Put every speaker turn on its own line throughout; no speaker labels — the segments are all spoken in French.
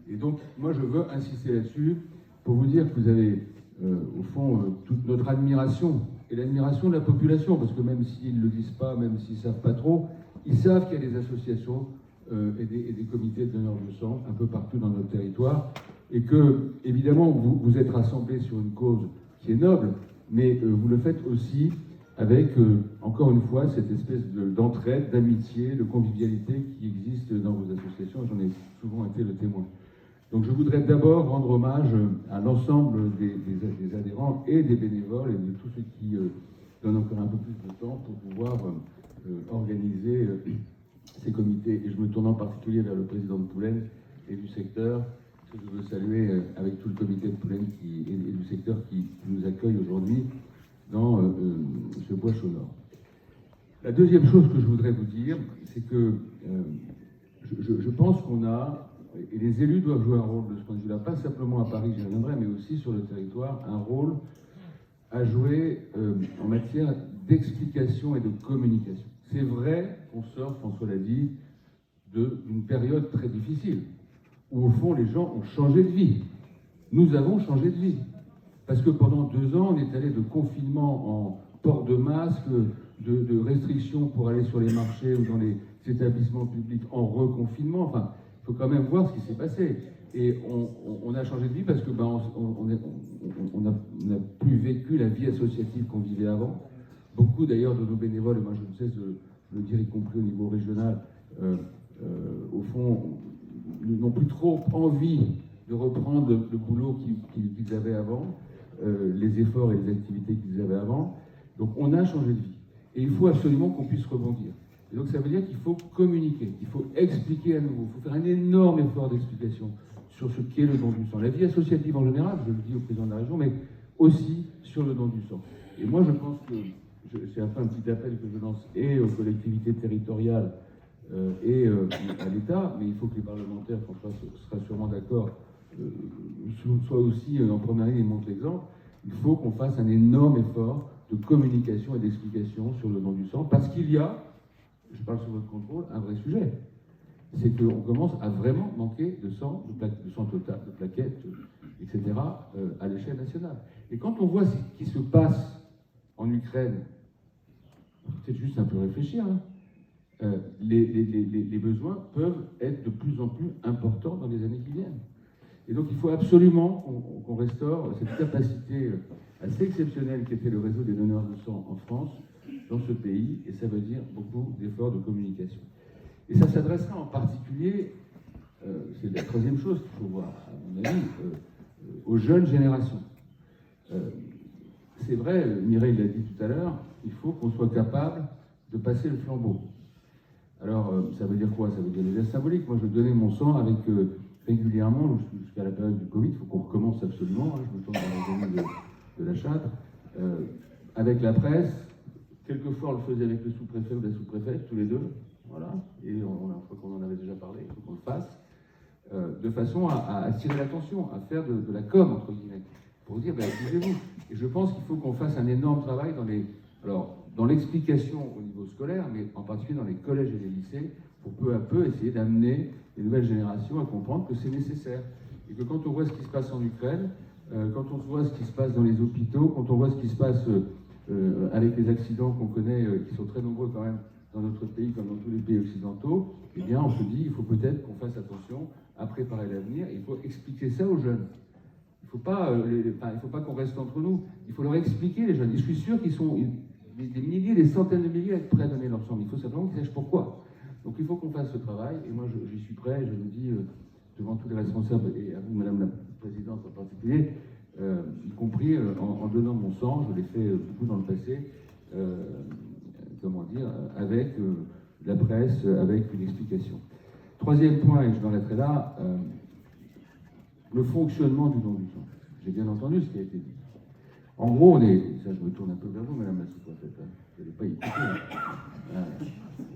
Et donc, moi, je veux insister là-dessus pour vous dire que vous avez, au fond, toute notre admiration et l'admiration de la population, parce que même s'ils ne le disent pas, même s'ils ne savent pas trop, ils savent qu'il y a des associations et des comités de donneurs de sang un peu partout dans notre territoire, et que, évidemment, vous êtes rassemblés sur une cause qui est noble, mais vous le faites aussi avec, encore une fois, cette espèce d'entraide, d'amitié, de convivialité qui existe dans vos associations, et j'en ai souvent été le témoin. Donc je voudrais d'abord rendre hommage à l'ensemble des adhérents et des bénévoles et de tous ceux qui donnent encore un peu plus de temps pour pouvoir organiser ces comités. Et je me tourne en particulier vers le président de Poulennes et du secteur, que je veux saluer avec tout le comité de Poulennes et du secteur qui nous accueille aujourd'hui dans ce bois chaud-nord. La deuxième chose que je voudrais vous dire, c'est que je pense qu'on a, et les élus doivent jouer un rôle de ce point de vue-là, pas simplement à Paris, j'y reviendrai, mais aussi sur le territoire, un rôle à jouer en matière d'explication et de communication. C'est vrai qu'on sort, François l'a dit, d'une période très difficile, où au fond les gens ont changé de vie. Nous avons changé de vie. Parce que pendant 2 ans, on est allé de confinement en port de masque, de restrictions pour aller sur les marchés ou dans les établissements publics en reconfinement. Enfin, il faut quand même voir ce qui s'est passé. Et on a changé de vie parce que on n'a plus vécu la vie associative qu'on vivait avant. Beaucoup d'ailleurs de nos bénévoles, et moi je ne cesse de le dire, y compris au niveau régional, au fond, n'ont plus trop envie de reprendre le boulot qu'ils avaient avant, les efforts et les activités qu'ils avaient avant. Donc on a changé de vie. Et il faut absolument qu'on puisse rebondir. Et donc ça veut dire qu'il faut communiquer, il faut expliquer à nouveau, il faut faire un énorme effort d'explication sur ce qu'est le don du sang. La vie associative en général, je le dis au président de la région, mais aussi sur le don du sang. Et moi je pense que, c'est un petit appel que je lance et aux collectivités territoriales et à l'État, mais il faut que les parlementaires, François sera sûrement d'accord, soient aussi en première ligne et montrent l'exemple. Il faut qu'on fasse un énorme effort de communication et d'explication sur le don du sang, parce qu'il y a, je parle sous votre contrôle, un vrai sujet. C'est qu'on commence à vraiment manquer de sang, de sang total, de plaquettes, etc., à l'échelle nationale. Et quand on voit ce qui se passe en Ukraine, c'est juste un peu réfléchir, hein. Les besoins peuvent être de plus en plus importants dans les années qui viennent. Et donc il faut absolument qu'on restaure cette capacité assez exceptionnelle qu'était le réseau des donneurs de sang en France, dans ce pays, et ça veut dire beaucoup d'efforts de communication. Et ça s'adressera en particulier, c'est la troisième chose qu'il faut voir, à mon avis, aux jeunes générations. C'est vrai, Mireille l'a dit tout à l'heure, il faut qu'on soit capable de passer le flambeau. Alors, ça veut dire quoi? Ça veut dire des gestes symboliques. Moi, je donnais mon sang avec régulièrement, jusqu'à la période du Covid, il faut qu'on recommence absolument, hein, je me tourne dans les amis de la Châtre, avec la presse. Quelquefois, on le faisait avec le sous-préfet ou la sous-préfète, tous les deux, voilà, et je crois qu'on en avait déjà parlé, il faut qu'on le fasse, de façon à attirer l'attention, à faire de la com, entre guillemets, pour dire, bougez-vous. Et je pense qu'il faut qu'on fasse un énorme travail dans l'explication au niveau scolaire, mais en particulier dans les collèges et les lycées, pour peu à peu essayer d'amener les nouvelles générations à comprendre que c'est nécessaire. Et que quand on voit ce qui se passe en Ukraine, quand on voit ce qui se passe dans les hôpitaux, quand on voit ce qui se passe avec les accidents qu'on connaît, qui sont très nombreux quand même dans notre pays, comme dans tous les pays occidentaux, eh bien on se dit, il faut peut-être qu'on fasse attention à préparer l'avenir, il faut expliquer ça aux jeunes. Il ne faut pas qu'on reste entre nous, il faut leur expliquer, les jeunes. Et je suis sûr qu'ils sont des milliers, des centaines de milliers à être prêts à donner leur sang, mais il faut simplement qu'ils sachent pourquoi. Donc il faut qu'on fasse ce travail, et moi j'y suis prêt, je le dis devant tous les responsables, et à vous, Madame la Présidente en particulier, y compris en donnant mon sang, je l'ai fait beaucoup dans le passé, avec la presse, avec une explication. Troisième point, et je m'arrêterai là, le fonctionnement du don du sang. J'ai bien entendu ce qui a été dit. En gros, ça je me tourne un peu vers vous, Madame la sous-préfète, vous n'allez pas y écouter.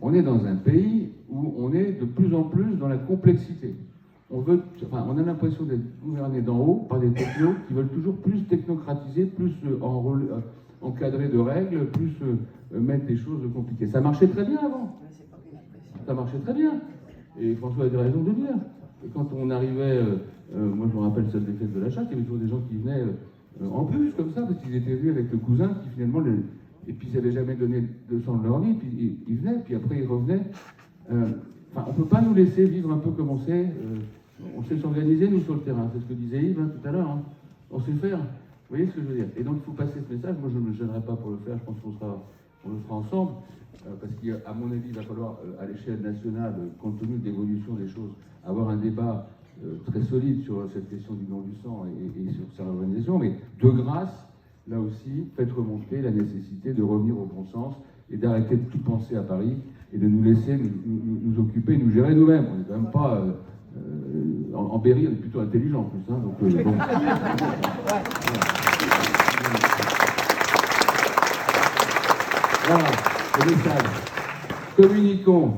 On est dans un pays où on est de plus en plus dans la complexité. On a l'impression d'être gouverné d'en haut par des technos qui veulent toujours plus technocratiser, plus encadrer de règles, plus mettre des choses compliquées. Ça marchait très bien avant. Ça marchait très bien. Et François a raison de le dire. quand on arrivait, moi je me rappelle celle des fêtes de la Chatte, il y avait toujours des gens qui venaient en bus comme ça, parce qu'ils étaient venus avec le cousin qui finalement, et puis ils n'avaient jamais donné 200 de leur vie, puis ils venaient, puis après ils revenaient. Enfin, on ne peut pas nous laisser vivre un peu comme on sait s'organiser nous sur le terrain, c'est ce que disait Yves tout à l'heure, hein. On sait faire, vous voyez ce que je veux dire. Et donc il faut passer ce message, moi je ne me gênerai pas pour le faire, je pense qu'on le fera ensemble, parce qu'à mon avis il va falloir à l'échelle nationale, compte tenu de l'évolution des choses, avoir un débat très solide sur cette question du don du sang et sur sa organisation, mais de grâce, là aussi, faites remonter la nécessité de revenir au bon sens et d'arrêter de tout penser à Paris et de nous laisser nous occuper, nous gérer nous-mêmes. On n'est quand même pas... en Berry, on est plutôt intelligent en plus. Hein, donc, bon. Voilà, le message. Communiquons,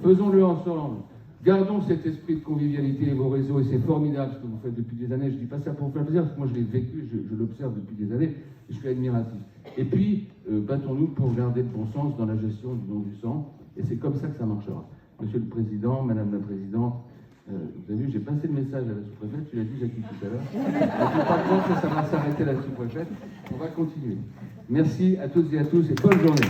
faisons-le ensemble. Gardons cet esprit de convivialité et vos réseaux, et c'est formidable ce que vous faites depuis des années. Je ne dis pas ça pour vous faire plaisir, parce que moi je l'ai vécu, je l'observe depuis des années, et je suis admiratif. Et puis, battons-nous pour garder le bon sens dans la gestion du don du sang, et c'est comme ça que ça marchera. Monsieur le Président, Madame la Présidente, vous avez vu, j'ai passé le message à la sous-préfète, tu l'as dit Jackie tout à l'heure. Je ne suis pas compte que ça va s'arrêter la sous-préfète, on va continuer. Merci à toutes et à tous, et bonne journée.